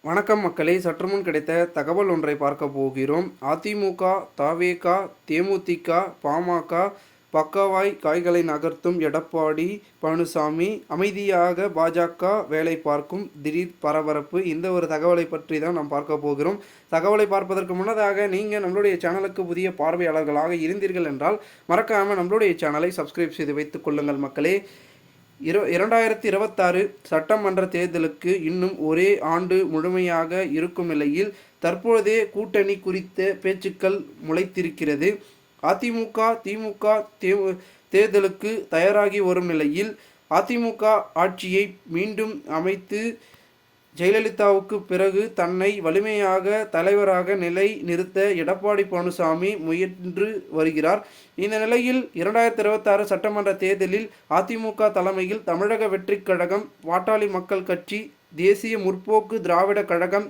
வணக்கம் மக்களே, சற்றுமுன் கிடைத்த தகவல் ஒன்றை பார்க்க போகிறோம். அதிமுக, தவேக, தேமுதிக, பாமக பக்கவாய் காய்களை நகர்த்தும் எடப்பாடி பழனிசாமி, அமைதியாக பாஜக வேலை பார்க்கும் திடீர் பரபரப்பு. இந்த ஒரு தகவலை பற்றி தான் நாம் பார்க்க போகிறோம். தகவலை பார்ப்பதற்கு முன்னதாக நீங்கள் நம்மளுடைய சேனலுக்கு புதிய பார்வையாளர்களாக இருந்தீர்கள் என்றால் மறக்காமல் நம்மளுடைய சேனலை சப்ஸ்கிரைப் செய்து வைத்துக் கொள்ளுங்கள் மக்களே. 2026 சட்டமன்ற தேர்தலுக்கு இன்னும் ஒரே ஆண்டு முழுமையாக இருக்கும் நிலையில் தற்போதைய கூட்டணி குறித்த பேச்சுக்கள் முளைத்திருக்கிறது. அதிமுக, திமுக தேர்தலுக்கு தயாராகி வரும் நிலையில் அதிமுக ஆட்சியை மீண்டும் அமைத்து ஜெயலலிதாவுக்கு பிறகு தன்னை வலிமையாக தலைவராக நிலை நிறுத்த எடப்பாடி பழனிசாமி முயன்று வருகிறார். இந்த நிலையில் 2026 சட்டமன்ற தேர்தலில் அதிமுக தலைமையில் தமிழக வெற்றிக் கழகம், பாட்டாளி மக்கள் கட்சி, தேசிய முற்போக்கு திராவிட கழகம்,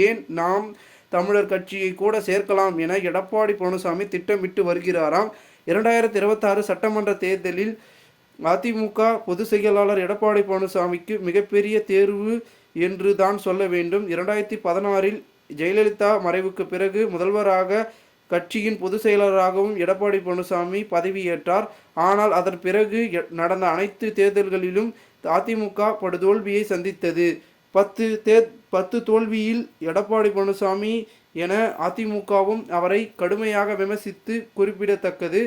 ஏன் நாம் தமிழர் கட்சியை கூட சேர்க்கலாம் என எடப்பாடி பழனிசாமி திட்டமிட்டு வருகிறாராம். 2026 சட்டமன்ற தேர்தலில் அதிமுக பொதுச் செயலாளர் எடப்பாடி பழனிசாமிக்கு மிகப்பெரிய தேர்வு என்று தான் சொல்ல வேண்டும். 2016 ஜெயலலிதா மறைவுக்கு பிறகு முதல்வராக, கட்சியின் பொதுச் செயலாளராகவும் எடப்பாடி பழனிசாமி பதவியேற்றார். ஆனால் அதன் பிறகு நடந்த அனைத்து தேர்தல்களிலும் அதிமுக படுதோல்வியை சந்தித்தது. 10 தோல்வியில் எடப்பாடி பழனிசாமி என அதிமுகவும் அவரை கடுமையாக விமர்சித்து குறிப்பிடத்தக்கது.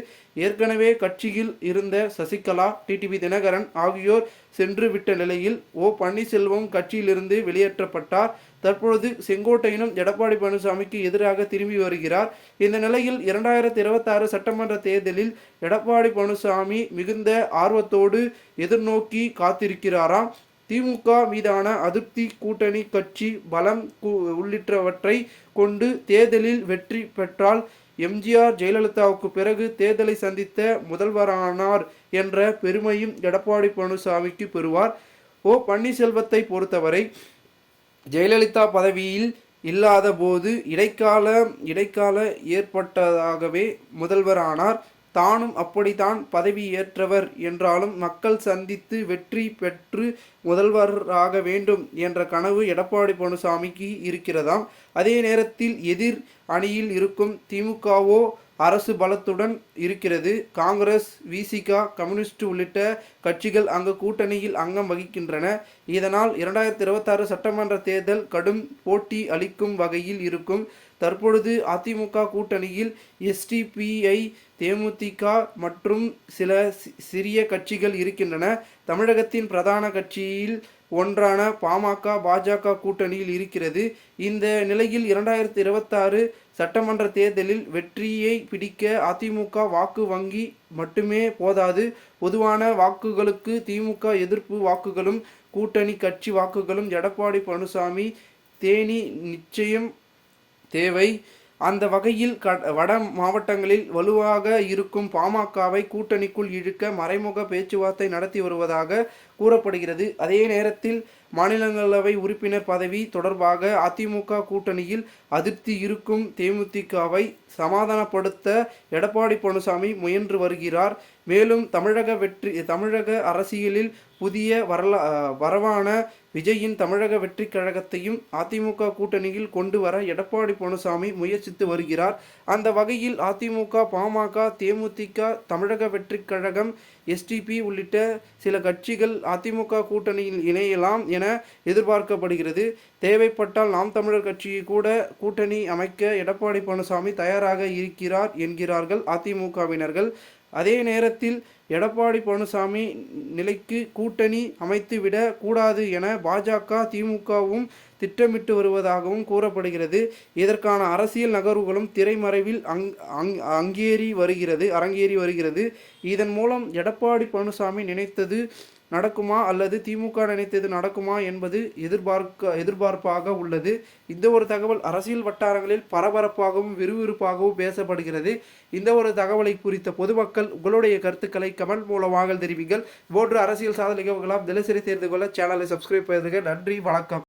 ஏற்கனவே கட்சியில் இருந்த சசிகலா, டிடிவி தினகரன் ஆகியோர் சென்று விட்ட நிலையில் பன்னீர்செல்வம் கட்சியிலிருந்து வெளியேற்றப்பட்டார். தற்பொழுது செங்கோட்டையனும் எடப்பாடி பழனிசாமிக்கு எதிராக திரும்பி வருகிறார். இந்த நிலையில் 2026 சட்டமன்ற தேர்தலில் எடப்பாடி பழனிசாமி மிகுந்த ஆர்வத்தோடு எதிர்நோக்கி காத்திருக்கிறாராம். திமுக மீதான அதிருப்தி, கூட்டணி கட்சி பலம் உள்ளிட்டவற்றை கொண்டு தேர்தலில் வெற்றி பெற்றால் எம்ஜிஆர், ஜெயலலிதாவுக்கு பிறகு தேர்தலை சந்தித்த முதல்வரானார் என்ற பெருமையும் எடப்பாடி பழனிசாமிக்கு பெறுவார். பன்னீர்செல்வத்தை பொறுத்தவரை ஜெயலலிதா பதவியில் இல்லாத போது இடைக்கால ஏற்பட்டதாகவே முதல்வரானார். தானும் அப்படித்தான் பதவி ஏற்றவர் என்றாலும் மக்கள் சந்தித்து வெற்றி பெற்று முதல்வராக வேண்டும் என்ற கனவு எடப்பாடி பழனிசாமிக்கு இருக்கிறதாம். அதே நேரத்தில் எதிர் அணியில் இருக்கும் திமுகவோ அரசு பலத்துடன் இருக்கிறது. காங்கிரஸ், விசிக, கம்யூனிஸ்ட் உள்ளிட்ட கட்சிகள் அங்கு கூட்டணியில் அங்கம் வகிக்கின்றன. இதனால் 2026 சட்டமன்ற தேர்தல் கடும் போட்டி அளிக்கும் வகையில் இருக்கும். தற்பொழுது அதிமுக கூட்டணியில் எஸ்டிபிஐ, தேமுதிக மற்றும் சில சிறிய கட்சிகள் இருக்கின்றன. தமிழகத்தின் பிரதான கட்சியில் ஒன்றான பாமக, பாஜக கூட்டணியில் இருக்கிறது. இந்த நிலையில் 2026 சட்டமன்ற தேர்தலில் வெற்றியை பிடிக்க அதிமுக வாக்கு வங்கி மட்டுமே போதாது. பொதுவான வாக்குகளுக்கு திமுக எதிர்ப்பு வாக்குகளும் கூட்டணி கட்சி வாக்குகளும் எடப்பாடி பழனிசாமி தேனி நிச்சயம் தேவை. அந்த வகையில் வட மாவட்டங்களில் வலுவாக இருக்கும் பாமகவை கூட்டணிக்குள் இழுக்க மறைமுக பேச்சுவார்த்தை நடத்தி வருவதாக கூறப்படுகிறது. அதே நேரத்தில் மாநிலங்களவை உறுப்பினர் பதவி தொடர்பாக அதிமுக கூட்டணியில் அதிருப்தி இருக்கும் தேமுதிகவை சமாதானப்படுத்த எடப்பாடி பழனிசாமி முயன்று வருகிறார். மேலும் தமிழக அரசியலில் புதிய வரவான விஜயின் தமிழக வெற்றி கழகத்தையும் அதிமுக கூட்டணியில் கொண்டு வர எடப்பாடி பழனிசாமி முயற்சித்து வருகிறார். அந்த வகையில் அதிமுக, பாமக, தேமுதிக, தமிழக வெற்றி கழகம், எஸ்டிபி உள்ளிட்ட சில கட்சிகள் அதிமுக கூட்டணியில் இணையலாம் என எதிர்பார்க்கப்படுகிறது. தேவைப்பட்டால் நாம் தமிழர் கட்சியை கூட கூட்டணி அமைக்க எடப்பாடி பழனிசாமி தயாராக இருக்கிறார் என்கிறார்கள் அதிமுகவினர்கள். அதே நேரத்தில் எடப்பாடி பழனிசாமி நிலைக்கு கூட்டணி அமைத்துவிட கூடாது என பாஜக, திமுகவும் திட்டமிட்டு வருவதாகவும் கூறப்படுகிறது. இதற்கான அரசியல் நகர்வுகளும் திரைமறைவில் அரங்கேறி வருகிறது. இதன் மூலம் எடப்பாடி பழனிசாமி நினைத்தது நடக்குமா அல்லது திமுக நினைத்தது நடக்குமா என்பது எதிர்பார்ப்பாக உள்ளது. இந்த ஒரு தகவல் அரசியல் வட்டாரங்களில் பரபரப்பாகவும் விறுவிறுப்பாகவும் பேசப்படுகிறது. இந்த ஒரு தகவலை குறித்த பொதுமக்கள் உங்களுடைய கருத்துக்களை கமெண்ட் மூலமாக தெரிவிங்கள். போன்ற அரசியல் சாதனை நிகழ்வுகளாம் தினசரி தெரிந்து கொள்ள சேனலை சப்ஸ்கிரைப் செய்துங்க. நன்றி, வணக்கம்.